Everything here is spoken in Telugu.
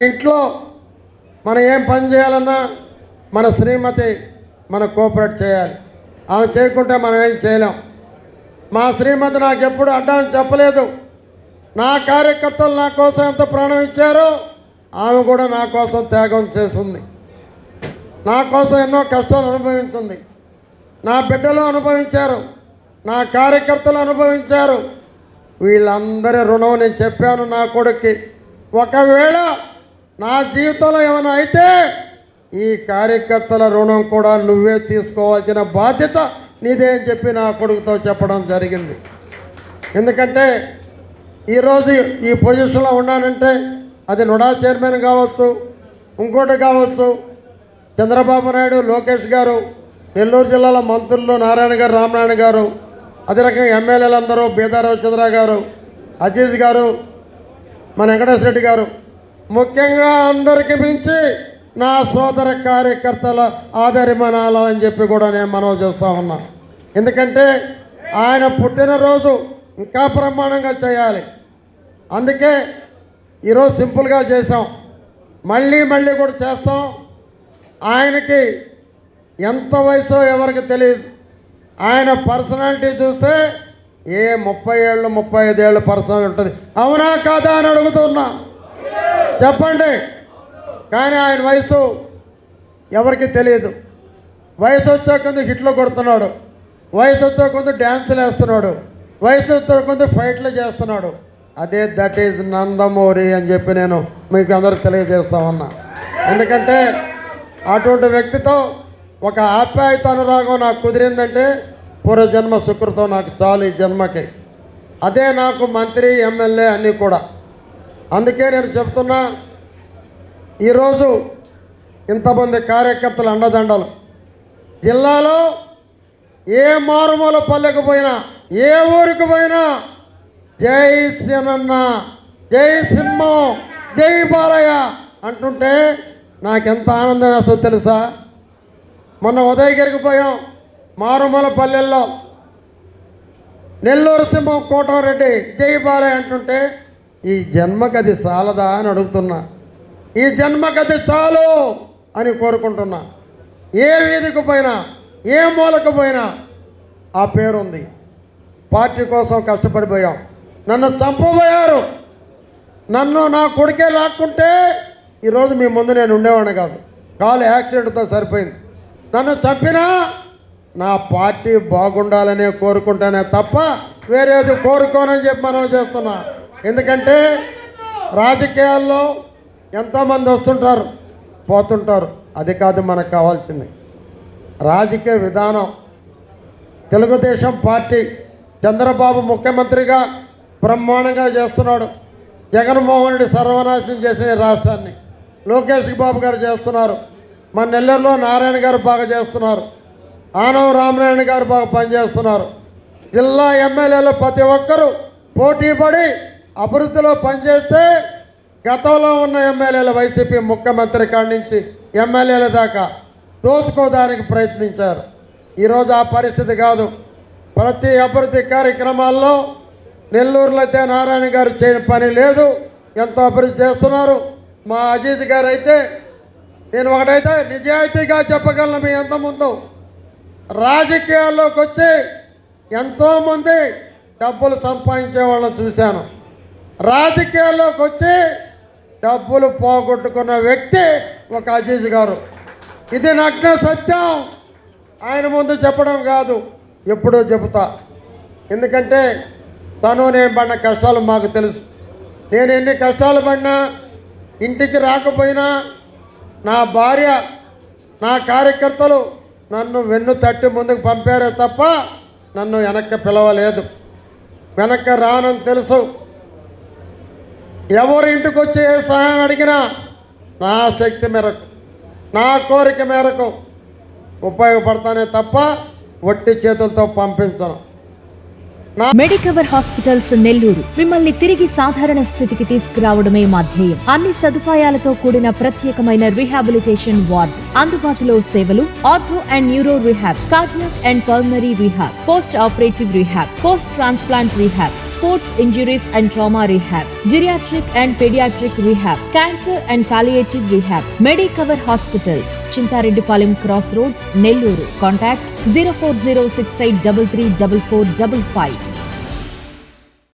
ఇంట్లో మనం ఏం పని చేయాలన్నా మన శ్రీమతి మన కోఆపరేట్ చేయాలి. ఆమె చేయకుంటే మనం ఏం చేయలేం. మా శ్రీమతి నాకు ఎప్పుడు అడ్డం చెప్పలేదు. నా కార్యకర్తలు నా కోసం ఎంత ప్రాణం ఇచ్చారో ఆమె కూడా నా కోసం త్యాగం చేస్తుంది. నా కోసం ఎన్నో కష్టాలు అనుభవించింది. నా బిడ్డలు అనుభవించారు, నా కార్యకర్తలు అనుభవించారు. వీళ్ళందరి రుణం నేను చెప్పాను నా కొడుక్కి. ఒకవేళ నా జీవితంలో ఏమైనా అయితే ఈ కార్యకర్తల రుణం కూడా నువ్వే తీసుకోవాల్సిన బాధ్యత నీదే అని చెప్పి నా కొడుకుతో చెప్పడం జరిగింది. ఎందుకంటే ఈరోజు ఈ పొజిషన్లో ఉన్నానంటే అది నుడా చైర్మన్ కావచ్చు, ఇంకోటి కావచ్చు, చంద్రబాబు నాయుడు, లోకేష్ గారు, నెల్లూరు జిల్లాల మంత్రులు నారాయణ గారు, రామనారాయణ గారు, అదే రకంగా ఎమ్మెల్యేలందరూ బీదారావు చంద్ర గారు, అజీజ్ గారు, మన వెంకటేశ్వర రెడ్డి గారు, ముఖ్యంగా అందరికి మించి నా సోదర కార్యకర్తల ఆదరిమనాలని చెప్పి కూడా నేను మనవి చేస్తూ ఉన్నా. ఎందుకంటే ఆయన పుట్టినరోజు ఇంకా బ్రహ్మాండంగా చేయాలి. అందుకే ఈరోజు సింపుల్గా చేసాం, మళ్ళీ మళ్ళీ కూడా చేస్తాం. ఆయనకి ఎంత వయసో ఎవరికి తెలియదు. ఆయన పర్సనాలిటీ చూస్తే ఏ 30 ఏళ్ళు 35 ఏళ్ళు పర్సనాలిటీ ఉంటుంది. అవునా కాదా అని అడుగుతున్నా, చెప్పండి. కానీ ఆయన వయసు ఎవరికి తెలియదు. వయసు వచ్చే కొంత హిట్లు కొడుతున్నాడు, వయసు వచ్చే కొంత డ్యాన్సులు వేస్తున్నాడు, వయసు వచ్చే కొంత ఫైట్లు చేస్తున్నాడు. అదే దట్ ఈజ్ నందమూరి అని చెప్పి నేను మీకు అందరూ తెలియజేస్తా ఉన్నా. ఎందుకంటే అటువంటి వ్యక్తితో ఒక ఆప్యాయత అనురాగం నాకు కుదిరిందంటే పూర్వజన్మ సుకృతం నాకు చాలు ఈ జన్మకి. అదే నాకు మంత్రి, ఎమ్మెల్యే అన్నీ కూడా. అందుకే నేను చెప్తున్నా, ఈరోజు ఇంతమంది కార్యకర్తలు అండదండలు, జిల్లాలో ఏ మారుమూల పల్లెకు పోయినా, ఏ ఊరికి పోయినా జై సేనన్న, జై సింహం, జై బాలయ్య అంటుంటే నాకెంత ఆనందం వేస్తుందో తెలుసా. మొన్న ఉదయగిరికి పోయాం, మారుమూల పల్లెల్లో నెల్లూరు సింహం కోటరెడ్డి జై బాలయ్య అంటుంటే ఈ జన్మకది చాలదా అని అడుగుతున్నా. ఈ జన్మకది చాలు అని కోరుకుంటున్నా. ఏ వీధికి పోయినా, ఏ మూలకు పోయినా ఆ పేరుంది. పార్టీ కోసం కష్టపడిపోయాం. నన్ను చంపబోయారు, నన్ను నా కొడుకే లాక్కుంటే ఈరోజు మీ ముందు నేను ఉండేవాడిని కాదు. కాలు యాక్సిడెంట్తో సరిపోయింది. నన్ను చంపినా నా పార్టీ బాగుండాలనే కోరుకుంటానే తప్ప వేరేది కోరుకోనని చెప్పి మనం చేస్తున్నా. ఎందుకంటే రాజకీయాల్లో ఎంతోమంది వస్తుంటారు, పోతుంటారు. అది కాదు మనకు కావాల్సింది. రాజకీయ విధానం, తెలుగుదేశం పార్టీ చంద్రబాబు ముఖ్యమంత్రిగా బ్రహ్మాండంగా చేస్తున్నాడు. జగన్మోహన్ రెడ్డి సర్వనాశనం చేసిన రాష్ట్రాన్ని లోకేష్ బాబు గారు చేస్తున్నారు. మన నెల్లూరులో నారాయణ గారు బాగా చేస్తున్నారు. ఆనవ రామనారాయణ గారు బాగా పనిచేస్తున్నారు. జిల్లా ఎమ్మెల్యేలు ప్రతి ఒక్కరూ పోటీ పడి అభివృద్ధిలో పనిచేస్తే గతంలో ఉన్న ఎమ్మెల్యేలు వైసీపీ ముఖ్యమంత్రి కాడి నుంచి ఎమ్మెల్యేల దాకా దోచుకోవడానికి ప్రయత్నించారు. ఈరోజు ఆ పరిస్థితి కాదు. ప్రతి అభివృద్ధి కార్యక్రమాల్లో నెల్లూరులో అయితే నారాయణ గారు చేయని పని లేదు. ఎంతో అభివృద్ధి చేస్తున్నారు. మా అజీజ్ గారు అయితే, నేను ఒకటైతే నిజాయితీగా చెప్పగలను మీ ఎంత ముందు, రాజకీయాల్లోకి వచ్చి ఎంతోమంది డబ్బులు సంపాదించే వాళ్ళని చూశాను. రాజకీయాల్లోకి వచ్చి డబ్బులు పోగొట్టుకున్న వ్యక్తి ఒక అజీజ్ గారు. ఇది నగ్న సత్యం. ఆయన ముందు చెప్పడం కాదు, ఎప్పుడూ చెబుతా. ఎందుకంటే తను నేను పడిన కష్టాలు మాకు తెలుసు. నేను ఎన్ని కష్టాలు పడినా, ఇంటికి రాకపోయినా నా భార్య, నా కార్యకర్తలు నన్ను వెన్ను తట్టి ముందుకు పంపారే తప్ప నన్ను వెనక్కి పిలవలేదు. వెనక్కి రానని తెలుసు. ఎవరి ఇంటికి వచ్చి ఏ సహాయం అడిగినా నా శక్తి మేరకు, నా కోరిక మేరకు ఉపయోగపడతానే తప్ప వట్టి చేతులతో పంపించను. మెడికవర్ హాస్పిటల్స్ నెల్లూరు మిమ్మల్ని తిరిగి సాధారణ స్థితికి తీసుకురావడమే మా ధ్యేయం. అన్ని సదుపాయాలతో కూడిన ప్రత్యేకమైన రీహాబిలిటేషన్ వార్డ్, అందుబాటులో సేవలు ortho and neuro rehab, cardiac and pulmonary rehab, post operative rehab, post transplant rehab, sports injuries and trauma rehab, geriatric and paediatric rehab, cancer and palliative rehab. Medicover hospitals, Chintareddypalem cross roads, Nellore. Contact 0406833445.